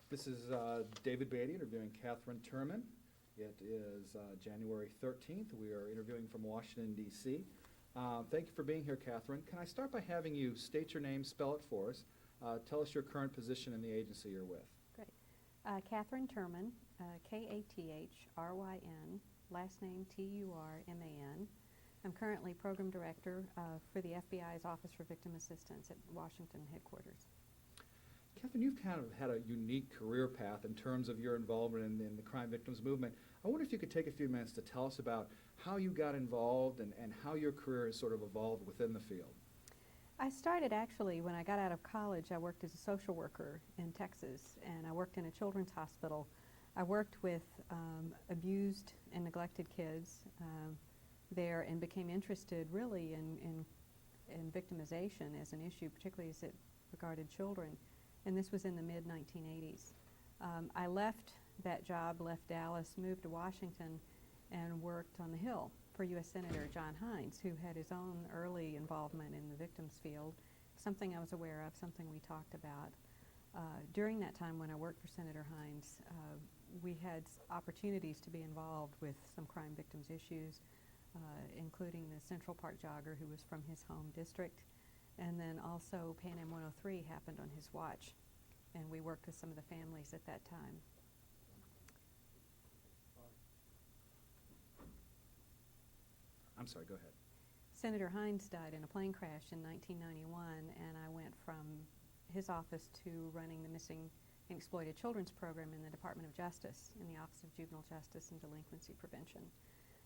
This is David Beatty interviewing Kathryn Turman. It is January 13th. We are interviewing from Washington, D.C. Thank you for being here, Kathryn. Can I start by having you state your name, spell it for us, tell us your current position in the agency you're with. Great. Kathryn Turman, Kathryn, last name Turman. I'm currently Program Director for the FBI's Office for Victim Assistance at Washington headquarters. Kathryn, you've kind of had a unique career path in terms of your involvement in the crime victims movement. I wonder if you could take a few minutes to tell us about how you got involved and how your career has sort of evolved within the field. I started actually when I got out of college. I worked as a social worker in Texas, and I worked in a children's hospital. I worked with abused and neglected kids there and became interested really in victimization as an issue, particularly as it regarded children. And this was in the mid-1980s. I left that job, left Dallas, moved to Washington, and worked on the Hill for U.S. Senator John Hines, who had his own early involvement in the victims field, something I was aware of, something we talked about. During that time when I worked for Senator Hines, we had opportunities to be involved with some crime victims issues, including the Central Park jogger who was from his home district. And then also Pan Am 103 happened on his watch, and we worked with some of the families at that time. I'm sorry, go ahead. Senator Hines died in a plane crash in 1991, and I went from his office to running the Missing and Exploited Children's Program in the Department of Justice, in the Office of Juvenile Justice and Delinquency Prevention.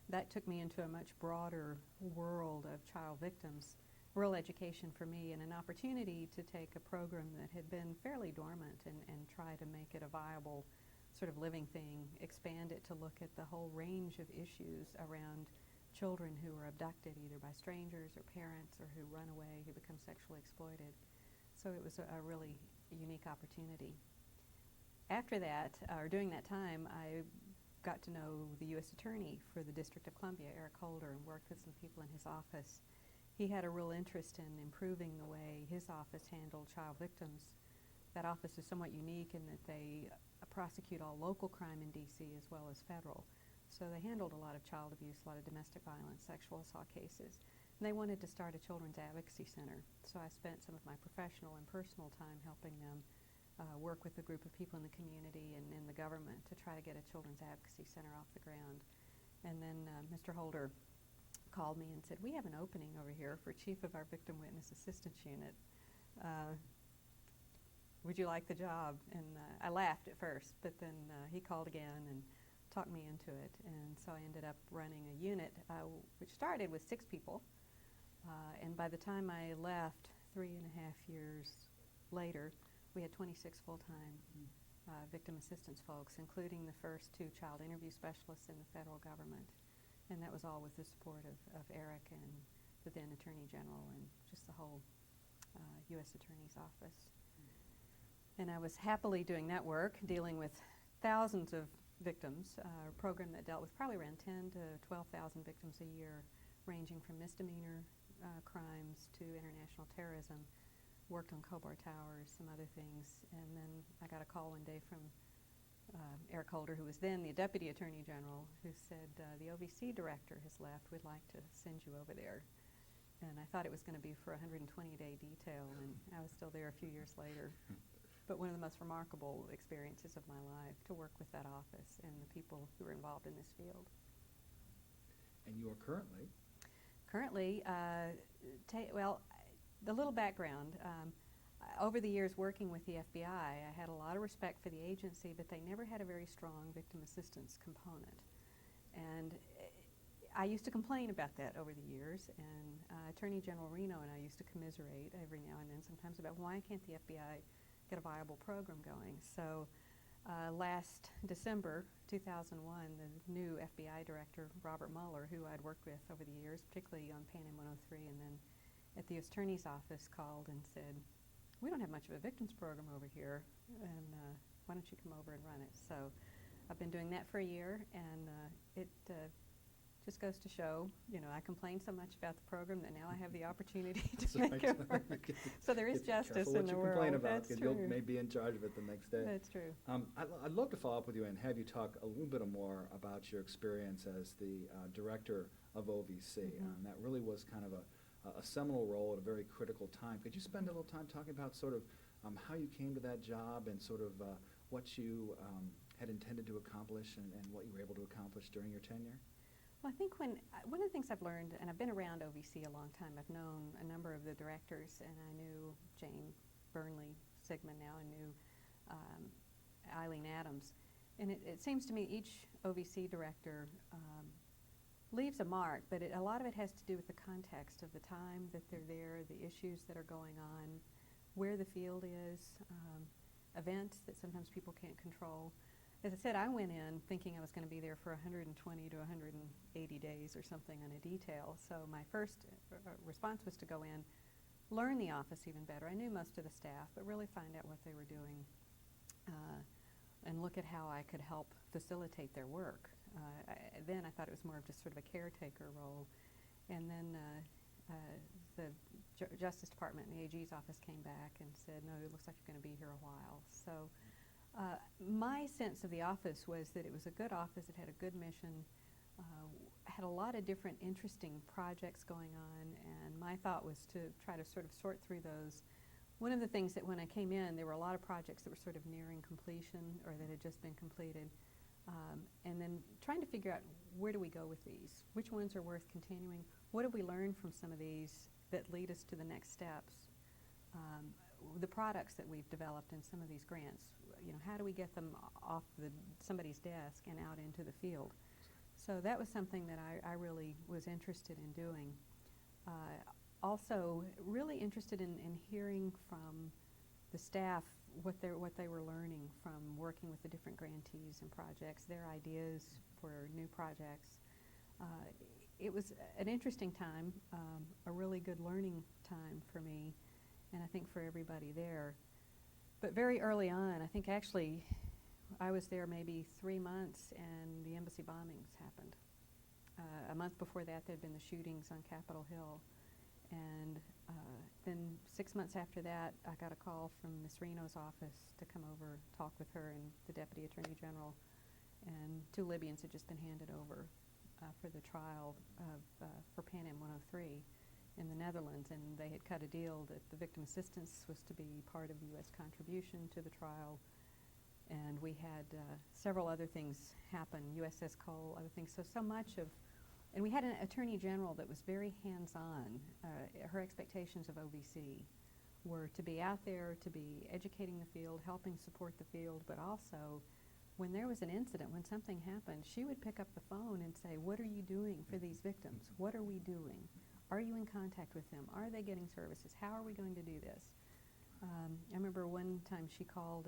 That took me into a much broader world of child victims, real education for me, and an opportunity to take a program that had been fairly dormant and try to make it a viable sort of living thing, expand it to look at the whole range of issues around children who are abducted either by strangers or parents or who run away, who become sexually exploited. So it was a really unique opportunity. After that, or during that time, I got to know the U.S. Attorney for the District of Columbia, Eric Holder, and worked with some people in his office. He had a real interest in improving the way his office handled child victims. That office is somewhat unique in that they prosecute all local crime in D.C. as well as federal. So they handled a lot of child abuse, a lot of domestic violence, sexual assault cases. And they wanted to start a children's advocacy center. So I spent some of my professional and personal time helping them work with a group of people in the community and in the government to try to get a children's advocacy center off the ground. And then Mr. Holder called me and said, "We have an opening over here for chief of our victim witness assistance unit. Would you like the job?" And I laughed at first, but then he called again and talked me into it. And so I ended up running a unit which started with 6 people. And by the time I left, 3.5 years later, we had 26 full-time victim assistance folks, including the first 2 child interview specialists in the federal government. And that was all with the support of Eric and the then Attorney General and just the whole U.S. Attorney's Office. And I was happily doing that work, dealing with thousands of victims, a program that dealt with probably around 10,000 to 12,000 victims a year, ranging from misdemeanor crimes to international terrorism. Worked on Kobar Towers, some other things. And then I got a call one day from Eric Holder, who was then the Deputy Attorney General, who said, "The OVC director has left. We'd like to send you over there." And I thought it was going to be for a 120-day detail, and I was still there a few years later. But one of the most remarkable experiences of my life to work with that office and the people who were involved in this field. And you are currently? Currently, well, the little background. Over the years working with the FBI, I had a lot of respect for the agency, but they never had a very strong victim assistance component. And I used to complain about that over the years, and Attorney General Reno and I used to commiserate every now and then sometimes about why can't the FBI get a viable program going. So last December 2001, the new FBI director, Robert Mueller, who I'd worked with over the years, particularly on Pan Am 103 and then at the U.S. Attorney's Office, called and said, "We don't have much of a victims program over here, and why don't you come over and run it?" So I've been doing that for a year, and it just goes to show, I complained so much about the program that now I have the opportunity That's to make right. it work. So there is Be justice careful in the world. what you complain about, That's because true. you may be in charge of it the next day. That's true. I'd love to follow up with you and have you talk a little bit more about your experience as the director of OVC. Mhm. That really was kind of a seminal role at a very critical time. Could you spend a little time talking about sort of how you came to that job and sort of what you had intended to accomplish and what you were able to accomplish during your tenure? Well, I think one of the things I've learned, and I've been around OVC a long time, I've known a number of the directors, and I knew Jane Burnley Sigmund now, I knew Eileen Adams. And it seems to me each OVC director leaves a mark, but a lot of it has to do with the context of the time that they're there, the issues that are going on, where the field is, events that sometimes people can't control. As I said, I went in thinking I was going to be there for 120 to 180 days or something on a detail. So my first response was to go in, learn the office even better. I knew most of the staff, but really find out what they were doing and look at how I could help facilitate their work. Then I thought it was more of just sort of a caretaker role. And then the Justice Department and the AG's office came back and said, no, it looks like you're going to be here a while. So my sense of the office was that it was a good office, it had a good mission, had a lot of different interesting projects going on, and my thought was to try to sort of sort through those. One of the things that when I came in, there were a lot of projects that were sort of nearing completion or that had just been completed, and then trying to figure out where do we go with these, which ones are worth continuing, what have we learned from some of these that lead us to the next steps. The products that we've developed in some of these grants, how do we get them off somebody's desk and out into the field? So that was something that I really was interested in doing. Also, really interested in hearing from the staff what they were learning from working with the different grantees and projects, their ideas for new projects. It was an interesting time, a really good learning time for me, and I think for everybody there. But very early on, I think actually I was there maybe 3 months and the embassy bombings happened. A month before that, there had been the shootings on Capitol Hill. And then 6 months after that, I got a call from Ms. Reno's office to come over, talk with her and the Deputy Attorney General. And 2 Libyans had just been handed over for the trial for Pan Am 103 in the Netherlands, and they had cut a deal that the victim assistance was to be part of the U.S. contribution to the trial. And we had several other things happen, USS Cole, other things. So much of, and we had an Attorney General that was very hands-on. Her expectations of OVC were to be out there, to be educating the field, helping support the field, but also when there was an incident, when something happened, she would pick up the phone and say, what are you doing for these victims? What are we doing? Are you in contact with them? Are they getting services? How are we going to do this? I remember one time she called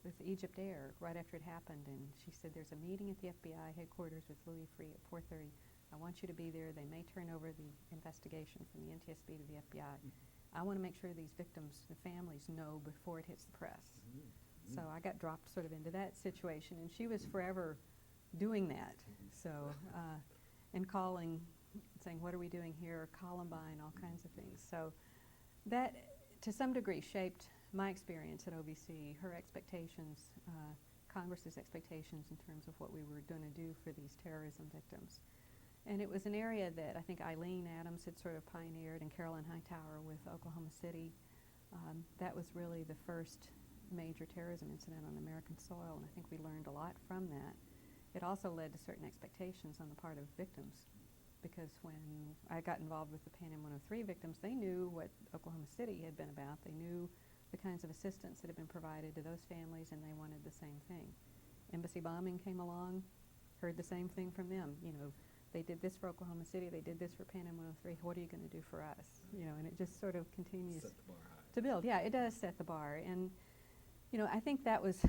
with Egypt Air right after it happened, and she said, there's a meeting at the FBI headquarters with Louis Freeh at 4:30. I want you to be there. They may turn over the investigation from the NTSB to the FBI. I want to make sure these victims, the families, know before it hits the press. So I got dropped sort of into that situation, and she was forever doing that. So, and calling, saying, what are we doing here, Columbine, all kinds of things. So that, to some degree, shaped my experience at OVC, her expectations, Congress's expectations in terms of what we were going to do for these terrorism victims. And it was an area that I think Eileen Adams had sort of pioneered, and Carolyn Hightower with Oklahoma City. That was really the first major terrorism incident on American soil, and I think we learned a lot from that. It also led to certain expectations on the part of victims, because when I got involved with the Pan Am 103 victims, they knew what Oklahoma City had been about. They knew the kinds of assistance that had been provided to those families, and they wanted the same thing. Embassy bombing came along, heard the same thing from them. They did this for Oklahoma City, they did this for Pan Am 103, what are you going to do for us? And it just sort of continues Set the bar high. to build. Yeah, it does set the bar. And, I think that was,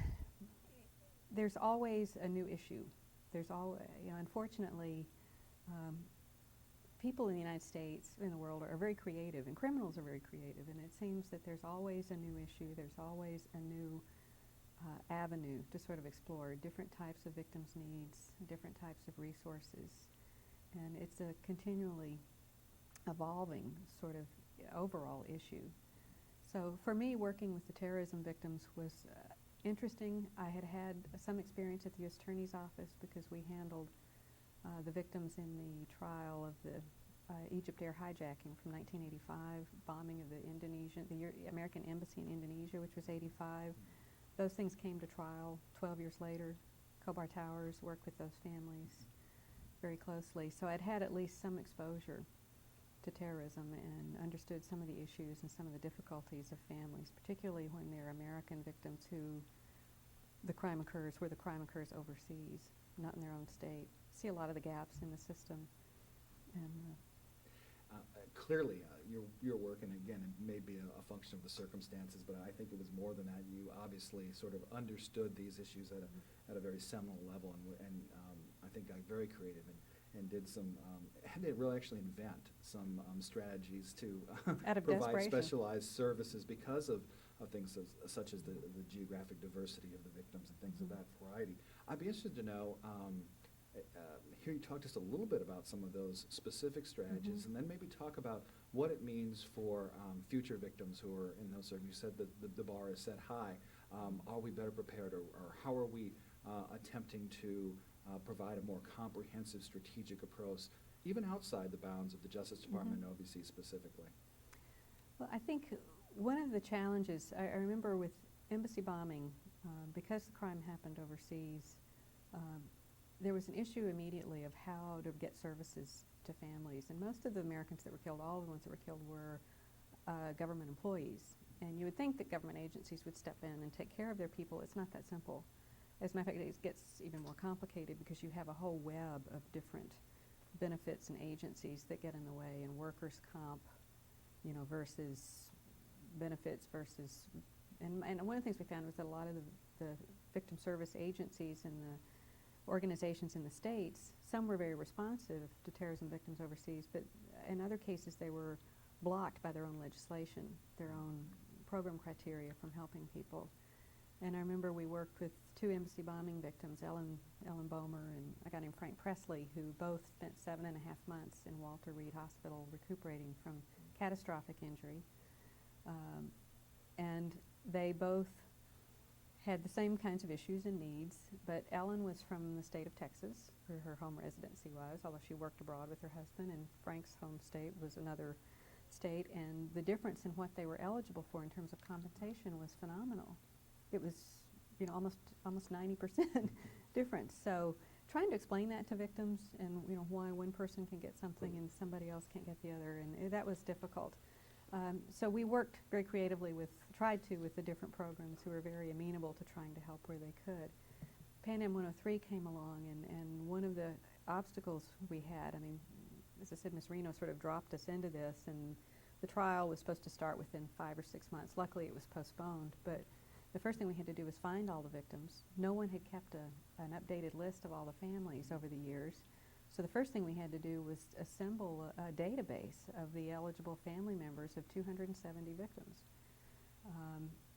there's always a new issue. There's always, unfortunately, people in the United States, in the world, are very creative, and criminals are very creative, and it seems that there's always a new issue, there's always a new avenue to sort of explore different types of victims' needs, different types of resources. And it's a continually evolving sort of overall issue. So for me, working with the terrorism victims was interesting. I had had some experience at the U.S. Attorney's Office because we handled the victims in the trial of the Egypt Air hijacking from 1985, bombing of the American Embassy in Indonesia, which was 85. Those things came to trial 12 years later. Khobar Towers, worked with those families very closely. So I'd had at least some exposure to terrorism and understood some of the issues and some of the difficulties of families, particularly when they're American victims where the crime occurs overseas, not in their own state. See a lot of the gaps in the system. And clearly, your work, and again, it may be a function of the circumstances, but I think it was more than that. You obviously sort of understood these issues at a very seminal level, and I think got very creative and did some, had to really actually invent some strategies to provide specialized services because of things such as the geographic diversity of the victims and things of that variety. I'd be interested to know, hear you talk just a little bit about some of those specific strategies, and then maybe talk about what it means for future victims who are in those circumstances. You said that the bar is set high. Are we better prepared, or how are we attempting to provide a more comprehensive strategic approach, even outside the bounds of the Justice Department and OVC specifically? Well, I think one of the challenges, I remember with embassy bombing, because the crime happened overseas, there was an issue immediately of how to get services to families. And most of the Americans that were killed, all of the ones that were killed, were government employees. And you would think that government agencies would step in and take care of their people. It's not that simple. As a matter of fact, it gets even more complicated because you have a whole web of different benefits and agencies that get in the way, and workers' comp, versus benefits versus, and one of the things we found was that a lot of the victim service agencies and the organizations in the states, some were very responsive to terrorism victims overseas, but in other cases they were blocked by their own legislation, their own program criteria from helping people. And I remember we worked with 2 embassy bombing victims, Ellen Bomer and a guy named Frank Presley, who both spent 7.5 months in Walter Reed Hospital recuperating from catastrophic injury. And they both had the same kinds of issues and needs, but Ellen was from the state of Texas, where her home residency was, although she worked abroad with her husband, and Frank's home state was another state, and the difference in what they were eligible for in terms of compensation was phenomenal. It was, almost 90% difference. So trying to explain that to victims and, why one person can get something and somebody else can't get the other, and that was difficult. So we worked very creatively with the different programs who were very amenable to trying to help where they could. Pan Am 103 came along, and one of the obstacles we had, as I said, Ms. Reno sort of dropped us into this, and the trial was supposed to start within 5 or 6 months. Luckily, it was postponed, but the first thing we had to do was find all the victims. No one had kept an updated list of all the families over the years. So the first thing we had to do was assemble a database of the eligible family members of 270 victims.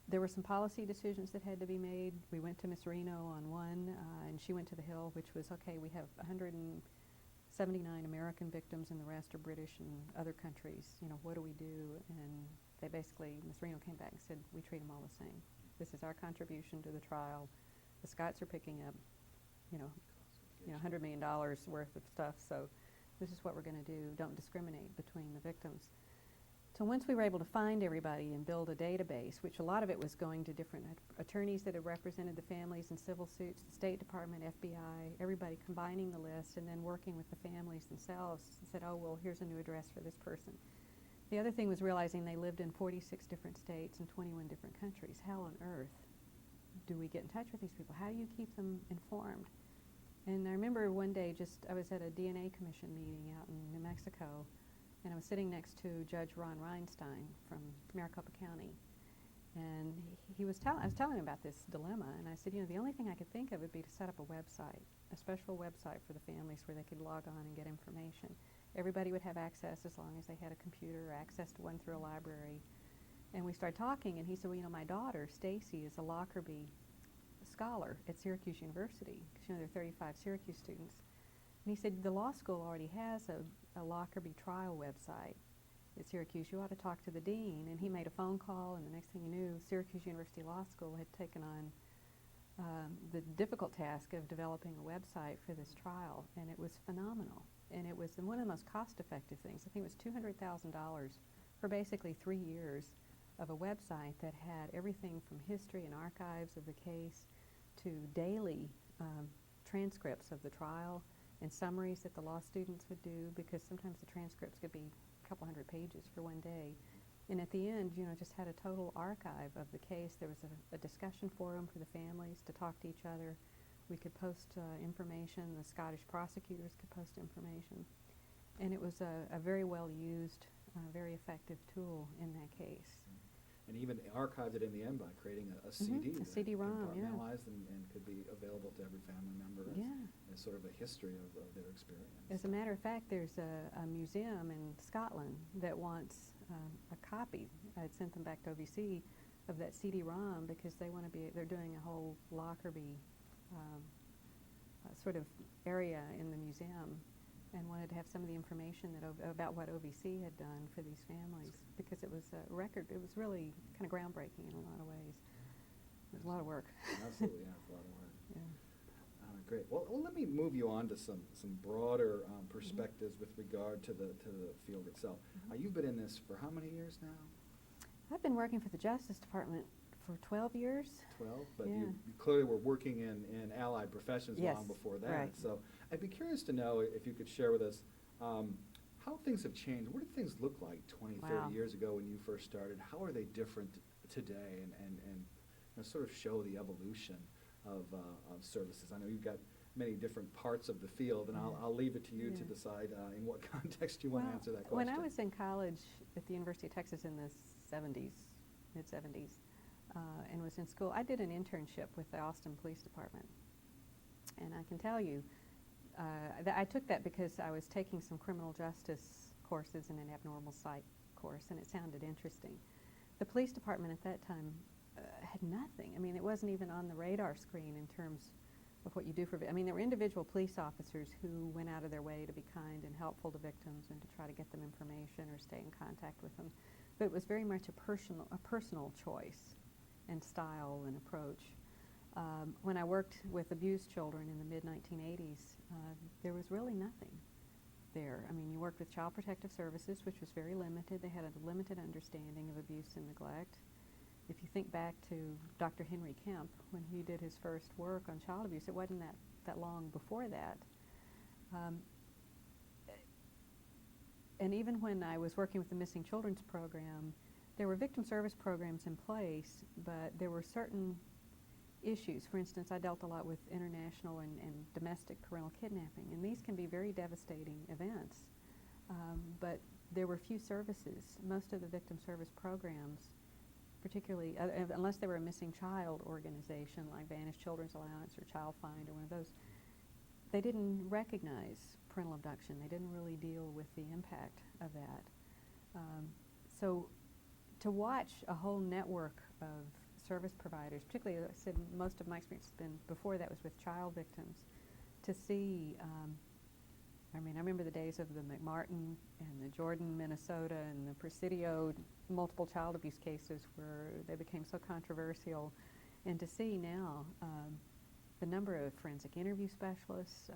There were some policy decisions that had to be made. We went to Ms. Reno on one, and she went to the Hill, which was, okay, we have 179 American victims, and the rest are British and other countries. What do we do? And they basically, Ms. Reno came back and said, we treat them all the same. This is our contribution to the trial. The Scots are picking up, $100 million worth of stuff, so this is what we're going to do. Don't discriminate between the victims. So once we were able to find everybody and build a database, which a lot of it was going to different attorneys that had represented the families in civil suits, the State Department, FBI, everybody combining the list and then working with the families themselves and said, oh, well, here's a new address for this person. The other thing was realizing they lived in 46 different states and 21 different countries. How on earth do we get in touch with these people? How do you keep them informed? And I remember one day I was at a DNA commission meeting out in New Mexico, and I was sitting next to Judge Ron Reinstein from Maricopa County. And I was telling him about this dilemma, and I said, the only thing I could think of would be to set up a website, a special website for the families where they could log on and get information. Everybody would have access as long as they had a computer or access to one through a library. And we started talking, and he said, well, my daughter, Stacy, is a Lockerbie scholar at Syracuse University, because there are 35 Syracuse students. And he said, the law school already has a Lockerbie trial website at Syracuse. You ought to talk to the dean. And he made a phone call, and the next thing you knew, Syracuse University Law School had taken on the difficult task of developing a website for this trial, and it was phenomenal. And it was one of the most cost-effective things. I think it was $200,000 for basically 3 years of a website that had everything from history and archives of the case to daily transcripts of the trial and summaries that the law students would do, because sometimes the transcripts could be a couple hundred pages for one day. And at the end, just had a total archive of the case. There was a discussion forum for the families to talk to each other. We could post information. The Scottish prosecutors could post information. And it was a very well-used, very effective tool in that case. And even archived it in the end by creating a CD. A CD-ROM, yeah. Compartmentalized and could be available to every family member as sort of a history of their experience. As a matter of fact, there's a museum in Scotland that wants a copy. I had sent them back to OVC of that CD-ROM because they're doing a whole Lockerbie sort of area in the museum, and wanted to have some of the information about what OVC had done for these families, because it was a record. It was really kind of groundbreaking in a lot of ways. It was a lot of work. Absolutely, yeah, it's a lot of work. Yeah. Great. Well, let me move you on to some broader perspectives with regard to the field itself. You've been in this for how many years now? I've been working for the Justice Department for 12 years. 12, but Yeah. you clearly were working in allied professions Yes, long before that. right. So I'd be curious to know if you could share with us how things have changed. What did things look like 20, Wow. 30 years ago when you first started? How are they different today, and sort of show the evolution of services? I know you've got many different parts of the field, and I'll leave it to you to decide in what context you want to answer that question. When I was in college at the University of Texas in the mid-70s, and was in school, I did an internship with the Austin Police Department. And I can tell you, I took that because I was taking some criminal justice courses and an abnormal psych course, and it sounded interesting. The police department at that time had nothing. I mean, it wasn't even on the radar screen in terms of what you do for I mean, there were individual police officers who went out of their way to be kind and helpful to victims and to try to get them information or stay in contact with them. But it was very much a personal choice and style and approach. When I worked with abused children in the mid-1980s, there was really nothing there. I mean, you worked with Child Protective Services, which was very limited. They had a limited understanding of abuse and neglect. If you think back to Dr. Henry Kemp, when he did his first work on child abuse, it wasn't that long before that. And even when I was working with the Missing Children's Program, there were victim service programs in place, but there were certain issues. For instance, I dealt a lot with international and domestic parental kidnapping, and these can be very devastating events. But there were few services. Most of the victim service programs, particularly, unless they were a missing child organization like Vanished Children's Alliance or Child Find or one of those, they didn't recognize parental abduction. They didn't really deal with the impact of that. So to watch a whole network of service providers, particularly, I said most of my experience has been before that was with child victims, to see, I mean, I remember the days of the McMartin and the Jordan, Minnesota, and the Presidio multiple child abuse cases where they became so controversial, and to see now the number of forensic interview specialists,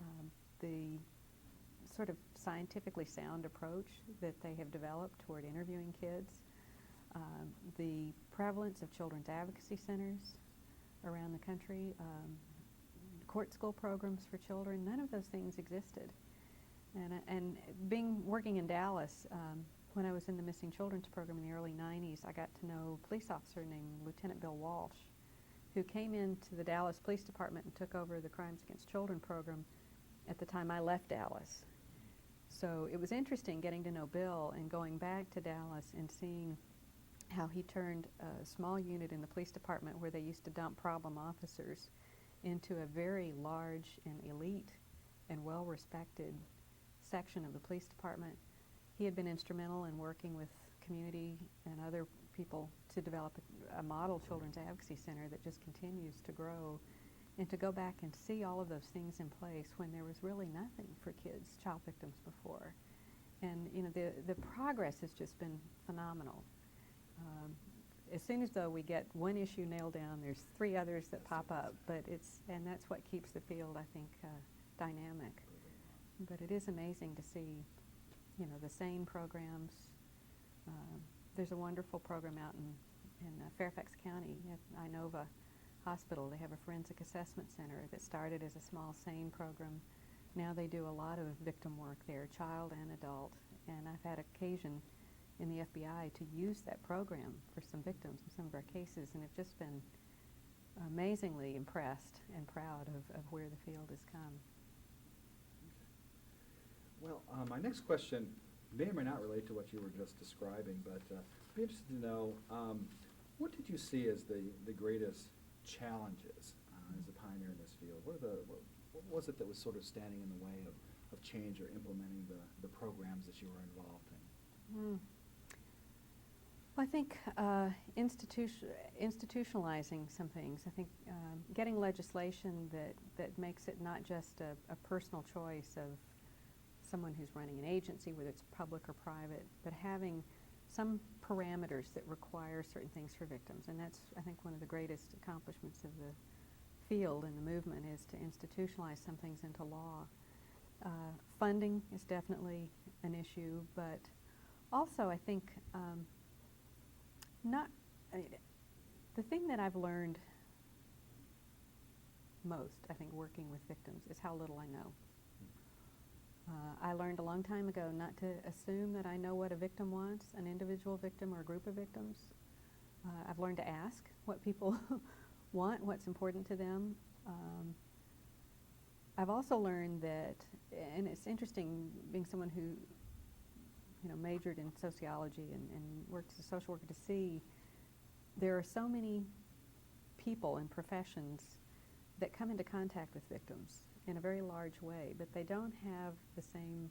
the sort of scientifically sound approach that they have developed toward interviewing kids, the prevalence of children's advocacy centers around the country, court school programs for children, none of those things existed. And working in Dallas, when I was in the Missing Children's Program in the early 90s, I got to know a police officer named Lieutenant Bill Walsh, who came into the Dallas Police Department and took over the Crimes Against Children program at the time I left Dallas. So it was interesting getting to know Bill and going back to Dallas and seeing how he turned a small unit in the police department where they used to dump problem officers into a very large and elite and well-respected section of the police department. He had been instrumental in working with community and other people to develop a model children's advocacy center that just continues to grow. And to go back and see all of those things in place when there was really nothing for kids, child victims before. And the progress has just been phenomenal. As soon as though we get one issue nailed down, there's 3 others that pop up. But and that's what keeps the field, I think, dynamic. But it is amazing to see, the SANE programs. There's a wonderful program out in Fairfax County at Inova Hospital. They have a forensic assessment center that started as a small SANE program. Now they do a lot of victim work there, child and adult. And I've had occasion in the FBI to use that program for some victims in some of our cases, and have just been amazingly impressed and proud of where the field has come. Well, my next question may or may not relate to what you were just describing, but I'd be interested to know, what did you see as the greatest challenges as a pioneer in this field? What was it that was sort of standing in the way of change or implementing the programs that you were involved in? Well, I think institutionalizing some things. I think getting legislation that makes it not just a personal choice of someone who's running an agency, whether it's public or private, but having some parameters that require certain things for victims. And that's, I think, one of the greatest accomplishments of the field and the movement is to institutionalize some things into law. Funding is definitely an issue, but also I think the thing that I've learned most, I think, working with victims is how little I know. I learned a long time ago not to assume that I know what a victim wants, an individual victim or a group of victims. I've learned to ask what people want, what's important to them. I've also learned that, and it's interesting being someone who majored in sociology and worked as a social worker, to see there are so many people and professions that come into contact with victims in a very large way, but they don't have the same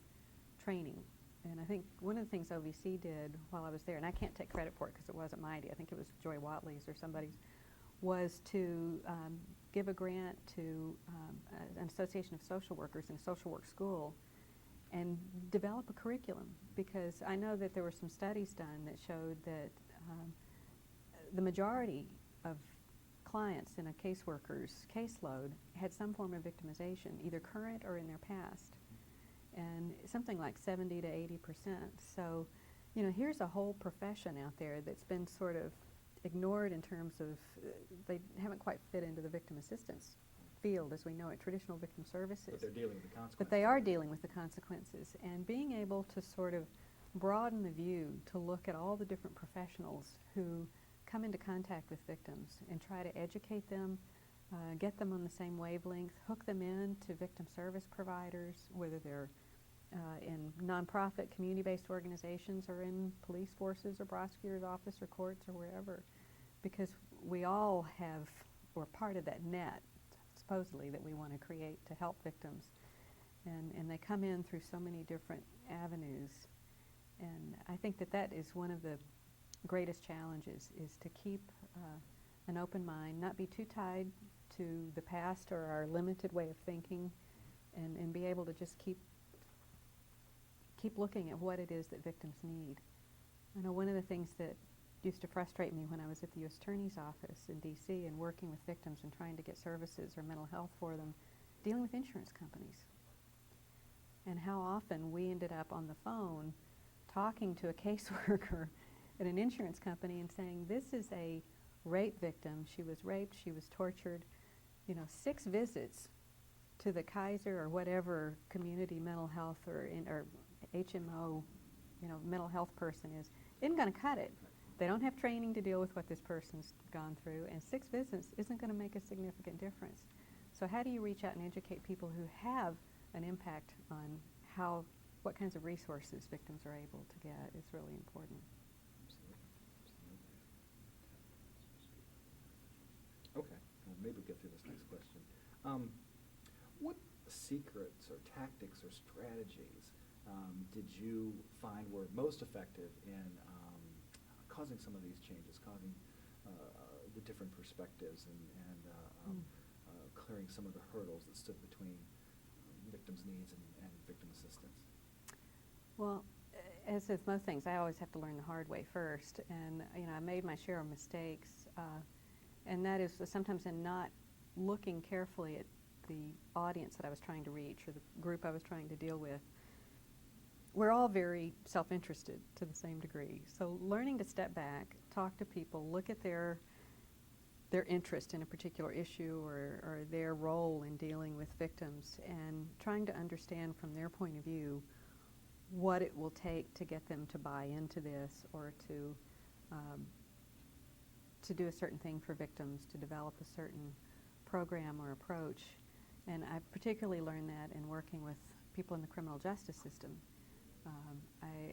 training. And I think one of the things OVC did while I was there, and I can't take credit for it because it wasn't my idea, I think it was Joy Watley's or somebody's, was to give a grant to an association of social workers in a social work school and develop a curriculum, because I know that there were some studies done that showed that the majority of clients in a caseworker's caseload had some form of victimization, either current or in their past, and something like 70 to 80%. So, here's a whole profession out there that's been sort of ignored in terms of they haven't quite fit into the victim assistance field as we know it, traditional victim services. But they're dealing with the consequences. But they are dealing with the consequences, and being able to sort of broaden the view to look at all the different professionals who come into contact with victims and try to educate them, get them on the same wavelength, hook them in to victim service providers, whether they're in nonprofit, community-based organizations or in police forces or prosecutor's office or courts or wherever, because we all have, or part of that net, supposedly, that we want to create to help victims. And they come in through so many different avenues. And I think that is one of the greatest challenges, is to keep an open mind, not be too tied to the past or our limited way of thinking, and be able to just keep looking at what it is that victims need. I know one of the things that used to frustrate me when I was at the U.S. Attorney's Office in D.C. and working with victims and trying to get services or mental health for them, dealing with insurance companies. And how often we ended up on the phone talking to a caseworker at an insurance company and saying, this is a rape victim, she was raped, she was tortured, 6 visits to the Kaiser or whatever community mental health or HMO, mental health person isn't going to cut it. They don't have training to deal with what this person's gone through, and 6 visits isn't going to make a significant difference. So how do you reach out and educate people who have an impact on what kinds of resources victims are able to get is really important. Okay, well, maybe we'll get through this next question. What secrets or tactics or strategies did you find were most effective in causing some of these changes, causing the different perspectives and clearing some of the hurdles that stood between victims' needs and victim assistance? Well, as with most things, I always have to learn the hard way first, and I made my share of mistakes, and that is sometimes in not looking carefully at the audience that I was trying to reach or the group I was trying to deal with. We're all very self-interested to the same degree, so learning to step back, talk to people, look at their interest in a particular issue or their role in dealing with victims, and trying to understand from their point of view what it will take to get them to buy into this, or to do a certain thing for victims, to develop a certain program or approach. And I particularly learned that in working with people in the criminal justice system.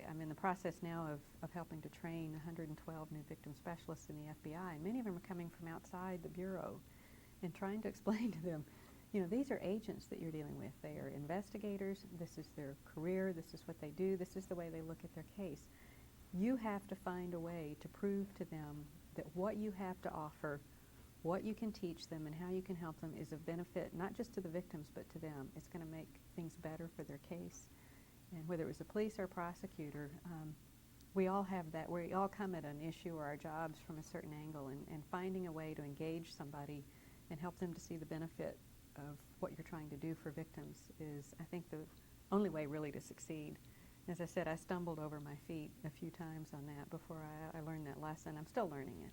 I'm in the process now of helping to train 112 new victim specialists in the FBI, and many of them are coming from outside the Bureau, and trying to explain to them, these are agents that you're dealing with. They are investigators. This is their career. This is what they do. This is the way they look at their case. You have to find a way to prove to them that what you have to offer, what you can teach them, and how you can help them is of benefit not just to the victims but to them. It's going to make things better for their case. And whether it was a police or a prosecutor, we all have that. We all come at an issue or our jobs from a certain angle, and finding a way to engage somebody and help them to see the benefit of what you're trying to do for victims is, I think, the only way really to succeed. As I said, I stumbled over my feet a few times on that before I learned that lesson. I'm still learning it.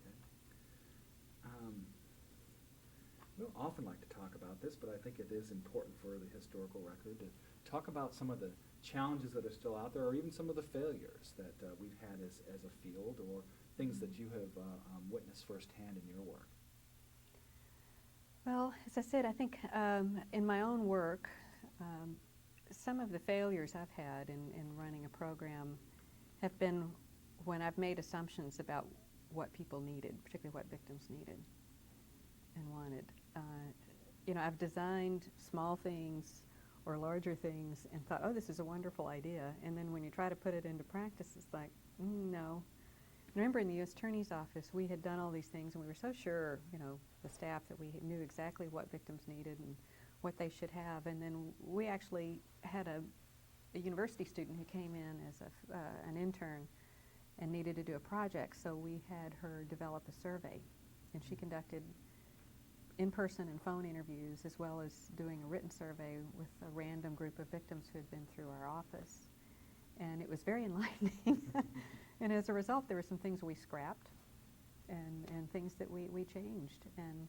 Okay. We don't often like to talk about this, but I think it is important for the historical record to talk about some of the challenges that are still out there, or even some of the failures that we've had as a field, or things that you have witnessed firsthand in your work. Well, as I said, I think in my own work, some of the failures I've had in running a program have been when I've made assumptions about what people needed, particularly what victims needed and wanted. I've designed small things or larger things and thought, oh, this is a wonderful idea. And then when you try to put it into practice, it's like, no. And remember, in the U.S. Attorney's Office, we had done all these things, and we were so sure, the staff, that we knew exactly what victims needed and what they should have. And then we actually had a university student who came in as an intern and needed to do a project, so we had her develop a survey. And she conducted in-person and phone interviews, as well as doing a written survey with a random group of victims who had been through our office. And it was very enlightening. And as a result, there were some things we scrapped and things that we changed. And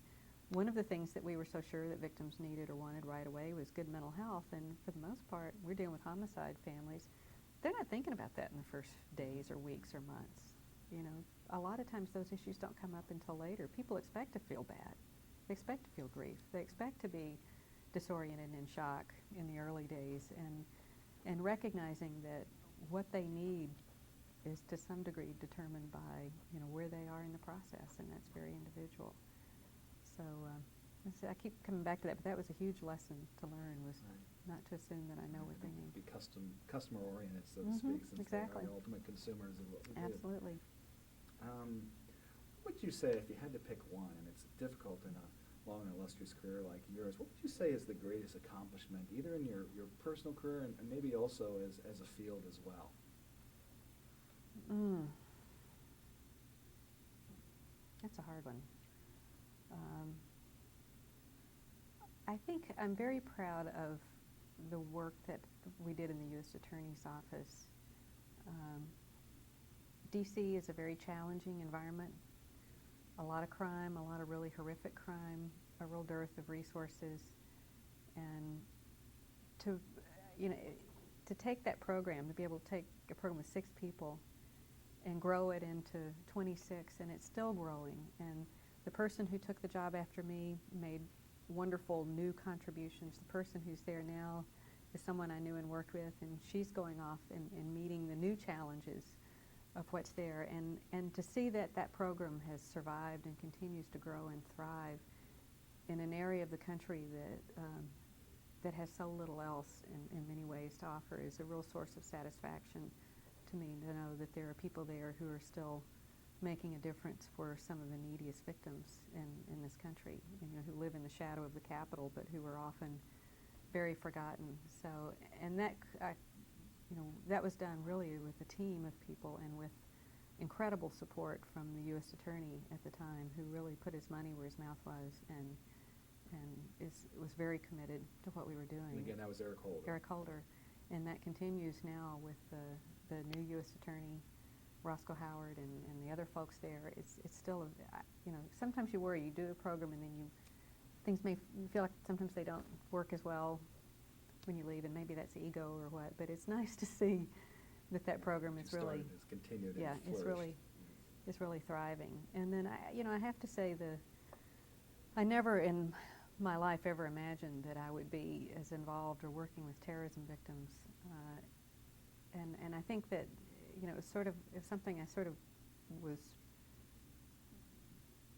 one of the things that we were so sure that victims needed or wanted right away was good mental health. And for the most part, we're dealing with homicide families. They're not thinking about that in the first days or weeks or months. A lot of times those issues don't come up until later. People expect to feel bad. They expect to feel grief. They expect to be disoriented and in shock in the early days, and recognizing that what they need is to some degree determined by where they are in the process, and that's very individual. So I keep coming back to that, but that was a huge lesson to learn, was not to assume that I know what they need. Be customer oriented, so to speak, since exactly. they are the ultimate consumers of what we do. Absolutely. What would you say, if you had to pick one, and it's difficult in a long and illustrious career like yours, what would you say is the greatest accomplishment, either in your personal career and maybe also as a field as well? That's a hard one. I think I'm very proud of the work that we did in the U.S. Attorney's Office. D.C. is a very challenging environment. A lot of crime, a lot of really horrific crime, a real dearth of resources. And to take that program, to be able to take a program with 6 people and grow it into 26, and it's still growing. And the person who took the job after me made wonderful new contributions. The person who's there now is someone I knew and worked with, and she's going off and meeting the new challenges of what's there. And to see that program has survived and continues to grow and thrive in an area of the country that has so little else in many ways to offer is a real source of satisfaction to me, to know that there are people there who are still making a difference for some of the neediest victims in this country, who live in the shadow of the Capitol, but who are often very forgotten. So, and that was done really with a team of people and with incredible support from the U.S. Attorney at the time, who really put his money where his mouth was and was very committed to what we were doing. And again, that was Eric Holder. Eric Holder. And that continues now with the new U.S. Attorney, Roscoe Howard, and the other folks there. It's still, sometimes you worry. You do a program and then you feel like sometimes they don't work as well when you leave, and maybe that's ego or what, but it's nice to see that program is really, has continued yeah, and flourished. it's really thriving. And then I have to say I never in my life ever imagined that I would be as involved or working with terrorism victims, and I think that it was something I sort of was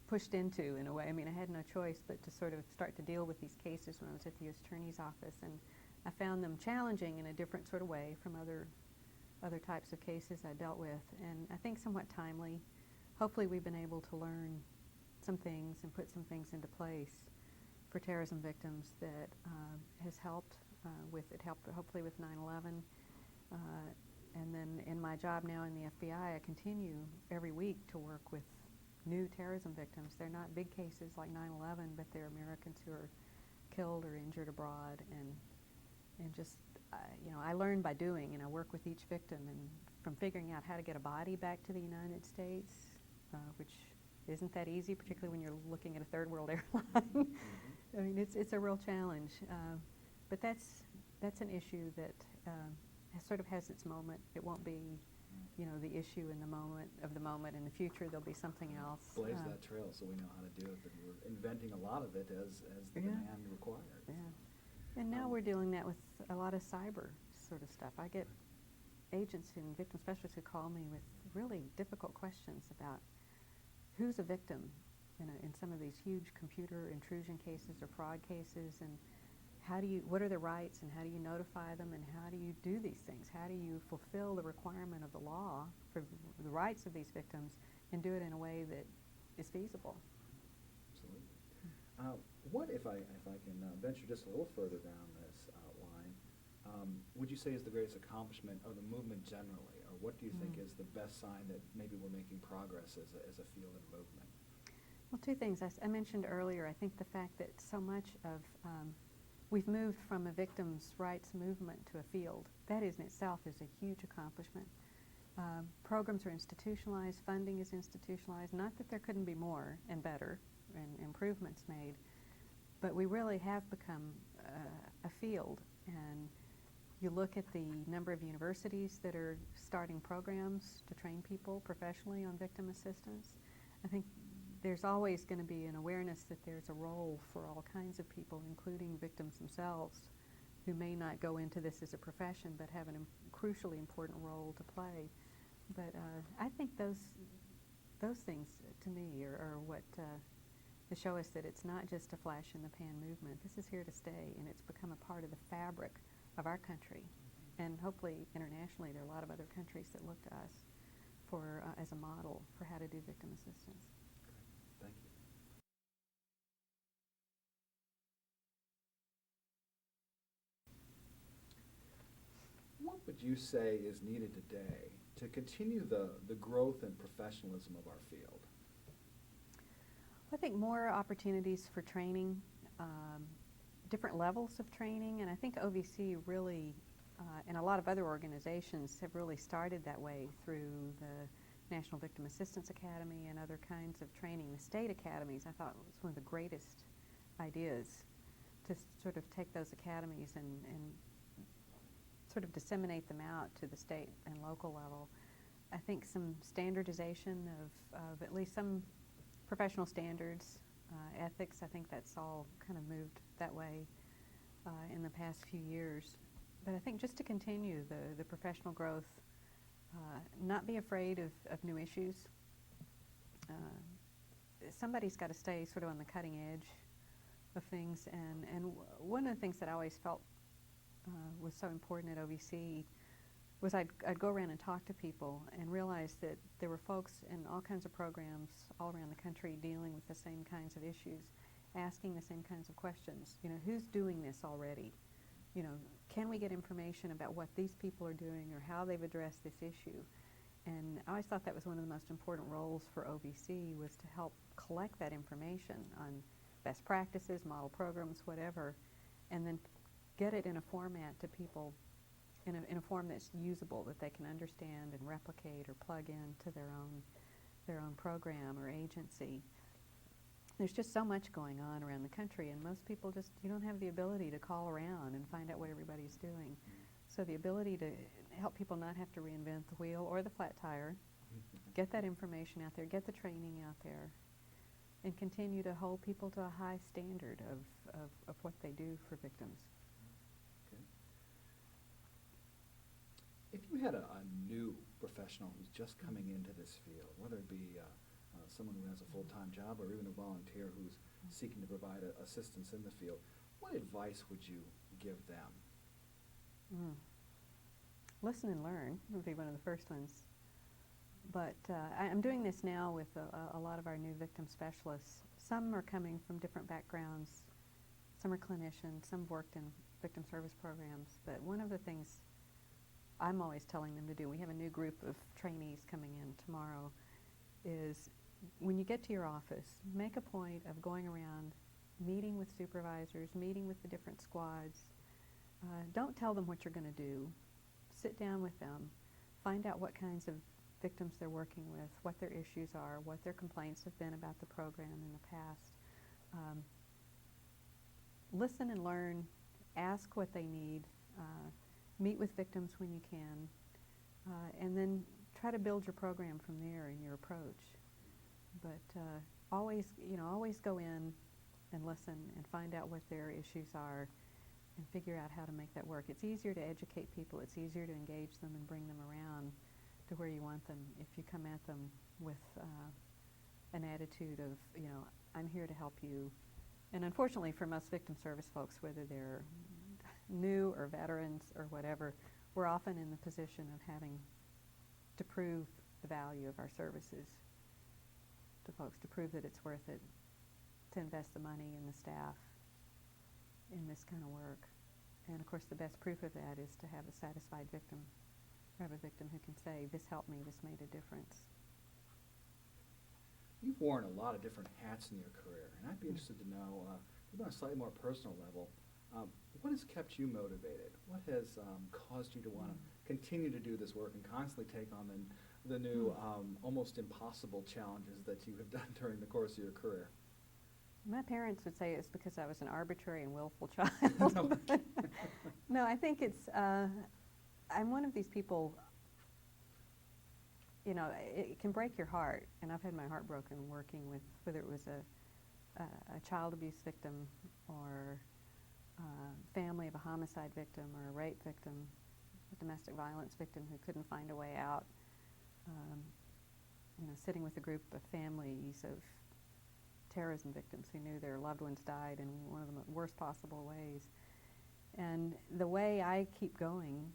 pushed into in a way. I mean, I had no choice but to sort of start to deal with these cases when I was at the U.S. Attorney's Office, and I found them challenging in a different sort of way from other types of cases I dealt with, and I think somewhat timely. Hopefully we've been able to learn some things and put some things into place for terrorism victims that has helped hopefully with 9/11. And then in my job now in the FBI, I continue every week to work with new terrorism victims. They're not big cases like 9/11, but they're Americans who are killed or injured abroad, and just I learn by doing, and I work with each victim, and from figuring out how to get a body back to the United States, which isn't that easy, particularly when you're looking at a third world airline. I mean, it's a real challenge, but that's an issue that sort of has its moment. It won't be, the issue in the moment. In the future, there'll be something else. Blaze that trail so we know how to do it. But we're inventing a lot of it as the demand requires. Yeah. And now we're dealing that with a lot of cyber sort of stuff. I get agents and victim specialists who call me with really difficult questions about who's a victim in some of these huge computer intrusion cases or fraud cases, and what are their rights, and how do you notify them, and how do you do these things? How do you fulfill the requirement of the law for the rights of these victims and do it in a way that is feasible? Absolutely. What if I can venture just a little further down this line, would you say is the greatest accomplishment of the movement generally, or what do you think is the best sign that maybe we're making progress as a field and movement? Well, two things. I mentioned earlier, I think the fact that so much of we've moved from a victims' rights movement to a field. That in itself is a huge accomplishment. Programs are institutionalized, funding is institutionalized, not that there couldn't be more and better and improvements made, but we really have become a field. And you look at the number of universities that are starting programs to train people professionally on victim assistance. I think there's always going to be an awareness that there's a role for all kinds of people, including victims themselves, who may not go into this as a profession but have a crucially important role to play. But I think those things, to me, are what to show us that it's not just a flash in the pan movement. This is here to stay, and it's become a part of the fabric of our country. And hopefully, internationally, there are a lot of other countries that look to us for as a model for how to do victim assistance. Thank you. What would you say is needed today to continue the growth and professionalism of our field? I think more opportunities for training, different levels of training, and I think OVC really, and a lot of other organizations have really started that way through the National Victim Assistance Academy and other kinds of training. The state academies, I thought, was one of the greatest ideas to sort of take those academies and sort of disseminate them out to the state and local level. I think some standardization of at least some professional standards, ethics, I think that's all kind of moved that way in the past few years. But I think just to continue the professional growth, not be afraid of new issues. Somebody's got to stay sort of on the cutting edge of things, and one of the things that I always felt was so important at OVC was I'd go around and talk to people and realize that there were folks in all kinds of programs all around the country dealing with the same kinds of issues, asking the same kinds of questions. You know, who's doing this already? You know, can we get information about what these people are doing or how they've addressed this issue? And I always thought that was one of the most important roles for OVC, was to help collect that information on best practices, model programs, whatever, and then get it in a format to people in a form that's usable, that they can understand and replicate or plug into their own program or agency. There's just so much going on around the country, and most people just, you don't have the ability to call around and find out what everybody's doing. So the ability to help people not have to reinvent the wheel or the flat tire, get that information out there, get the training out there, and continue to hold people to a high standard of what they do for victims. Okay. If you had a new professional who's just coming into this field, whether it be someone who has a full-time job or even a volunteer who's seeking to provide assistance in the field, what advice would you give them? Listen and learn would be one of the first ones. But I'm doing this now with a lot of our new victim specialists. Some are coming from different backgrounds. Some are clinicians. Some have worked in victim service programs. But one of the things I'm always telling them to do, we have a new group of trainees coming in tomorrow, is when you get to your office, make a point of going around, meeting with supervisors, meeting with the different squads. Don't tell them what you're going to do. Sit down with them. Find out what kinds of victims they're working with, what their issues are, what their complaints have been about the program in the past. Listen and learn. Ask what they need. Meet with victims when you can. And then try to build your program from there in your approach. But always go in and listen and find out what their issues are and figure out how to make that work. It's easier to educate people. It's easier to engage them and bring them around to where you want them if you come at them with an attitude of, I'm here to help you. And unfortunately for most victim service folks, whether they're new or veterans or whatever, we're often in the position of having to prove the value of our services to folks, to prove that it's worth it to invest the money and the staff in this kind of work. And of course the best proof of that is to have a satisfied victim, or have a victim who can say, this helped me, this made a difference. You've worn a lot of different hats in your career, and I'd be interested to know, maybe on a slightly more personal level, what has kept you motivated? What has caused you to want to continue to do this work and constantly take on the new, almost impossible challenges that you have done during the course of your career? My parents would say it's because I was an arbitrary and willful child. No, I think it's, I'm one of these people, it can break your heart, and I've had my heart broken working with, whether it was a child abuse victim or family of a homicide victim or a rape victim, a domestic violence victim who couldn't find a way out, sitting with a group of families of terrorism victims who knew their loved ones died in one of the worst possible ways. And the way I keep going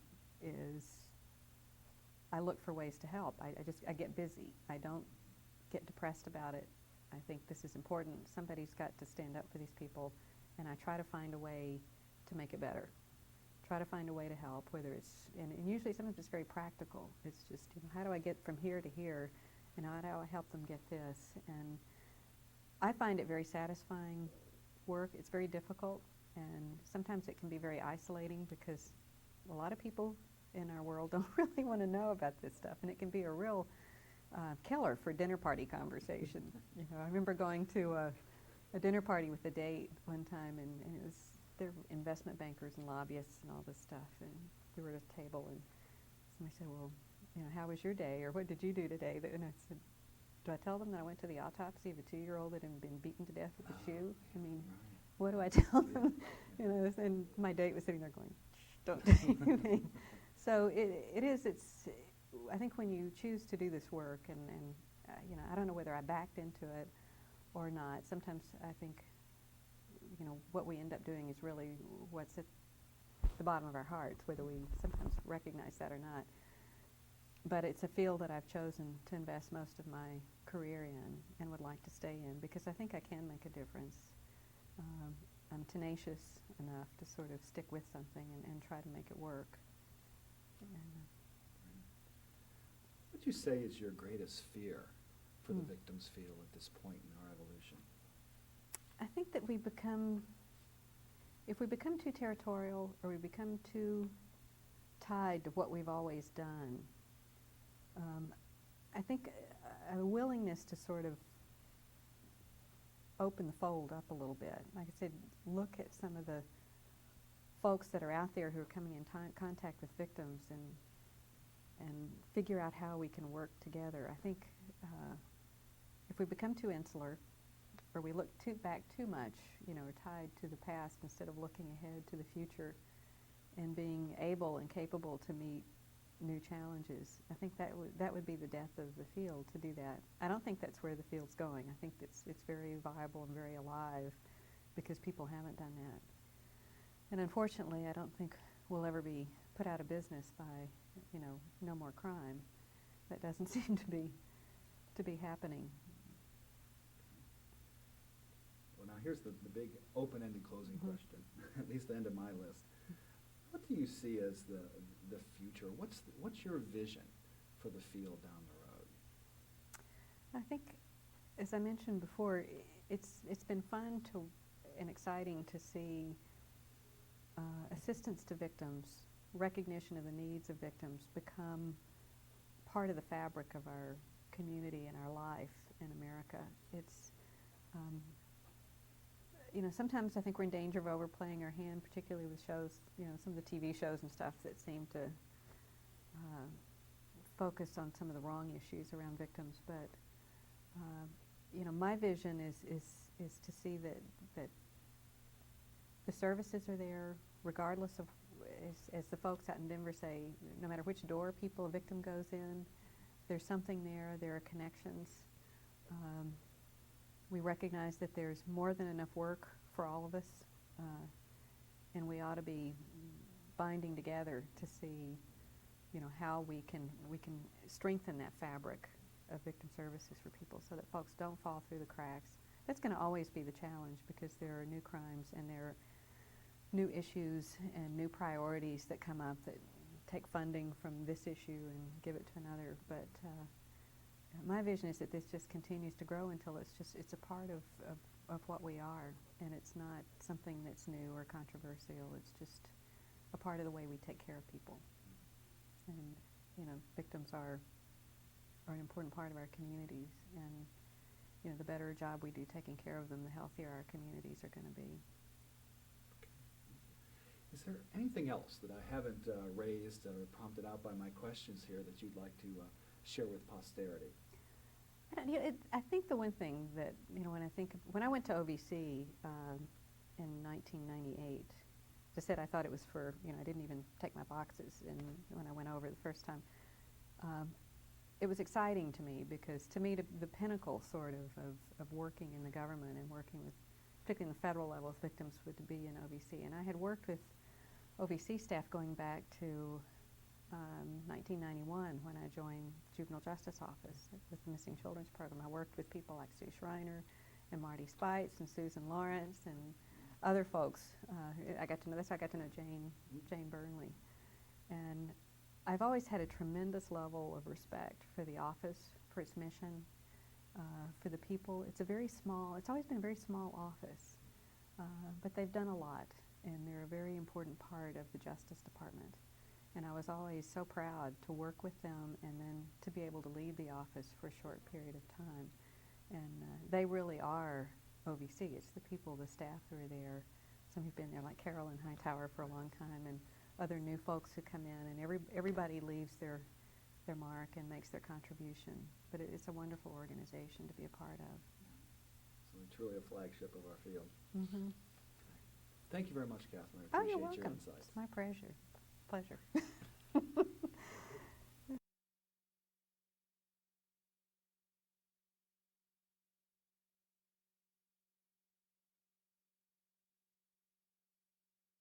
is I look for ways to help. I get busy. I don't get depressed about it. I think this is important. Somebody's got to stand up for these people, and I try to find a way to make it better. Try to find a way to help, whether it's, and usually sometimes it's very practical. It's just, how do I get from here to here, and how do I help them get this? And I find it very satisfying work. It's very difficult, and sometimes it can be very isolating because a lot of people in our world don't really want to know about this stuff, and it can be a real killer for dinner party conversation. I remember going to a dinner party with a date one time, and it was, they're investment bankers and lobbyists and all this stuff, and we were at a table, and somebody said, well, how was your day, or what did you do today? And I said, do I tell them that I went to the autopsy of a 2-year-old that had been beaten to death with a shoe? I mean, what do I tell them? And my date was sitting there going, shh, don't say anything. So it's, I think when you choose to do this work, and I don't know whether I backed into it or not. Sometimes I think, what we end up doing is really what's at the bottom of our hearts, whether we sometimes recognize that or not. But it's a field that I've chosen to invest most of my career in and would like to stay in because I think I can make a difference. I'm tenacious enough to sort of stick with something and try to make it work. And, what would you say is your greatest fear for the victims field at this point in our evolution? I think that if we become too territorial or we become too tied to what we've always done, I think a willingness to sort of open the fold up a little bit. Like I said, look at some of the folks that are out there who are coming in contact with victims and figure out how we can work together. I think if we become too insular or we look back too much, or tied to the past instead of looking ahead to the future and being able and capable to meet new challenges, I think that would be the death of the field to do that. I don't think that's where the field's going. I think it's very viable and very alive because people haven't done that. And unfortunately, I don't think we'll ever be put out of business by, no more crime. That doesn't seem to be happening. Well, now here's the big open-ended closing question, at least the end of my list. What do you see as the future? What's your vision for the field down the road? I think, as I mentioned before, it's been fun and exciting to see assistance to victims, recognition of the needs of victims become part of the fabric of our community and our life in America. It's sometimes I think we're in danger of overplaying our hand, particularly with shows, some of the TV shows and stuff that seem to focus on some of the wrong issues around victims. But, my vision is to see that the services are there, regardless of, as the folks out in Denver say, no matter which door a victim goes in, there's something there, there are connections. We recognize that there's more than enough work for all of us, and we ought to be binding together to see, how we can strengthen that fabric of victim services for people so that folks don't fall through the cracks. That's going to always be the challenge because there are new crimes and there are new issues and new priorities that come up that take funding from this issue and give it to another. But my vision is that this just continues to grow until it's a part of what we are, and it's not something that's new or controversial. It's just a part of the way we take care of people. And victims are an important part of our communities, and the better job we do taking care of them, the healthier our communities are going to be. Is there anything else that I haven't raised or prompted out by my questions here that you'd like to share with posterity? I think the one thing that, when I went to OVC in 1998, as I said, I thought it was for, I didn't even take my boxes when I went over the first time. It was exciting to me because, to me, the pinnacle sort of working in the government and working with, particularly in the federal level, with victims would be in OVC. And I had worked with OVC staff going back to 1991 when I joined the Juvenile Justice Office with the Missing Children's Program. I worked with people like Sue Schreiner and Marty Spites and Susan Lawrence and other folks. That's how I got to know Jane Burnley. And I've always had a tremendous level of respect for the office, for its mission, for the people. It's always been a very small office, but they've done a lot, and they're a very important part of the Justice Department. And I was always so proud to work with them and then to be able to lead the office for a short period of time. And they really are OVC. It's the people, the staff who are there. Some who've been there, like Carolyn Hightower, for a long time, and other new folks who come in, and everybody leaves their mark and makes their contribution. But it's a wonderful organization to be a part of. So truly a flagship of our field. Mm-hmm. Thank you very much, Kathryn. I appreciate you're welcome. your insights. It's my pleasure.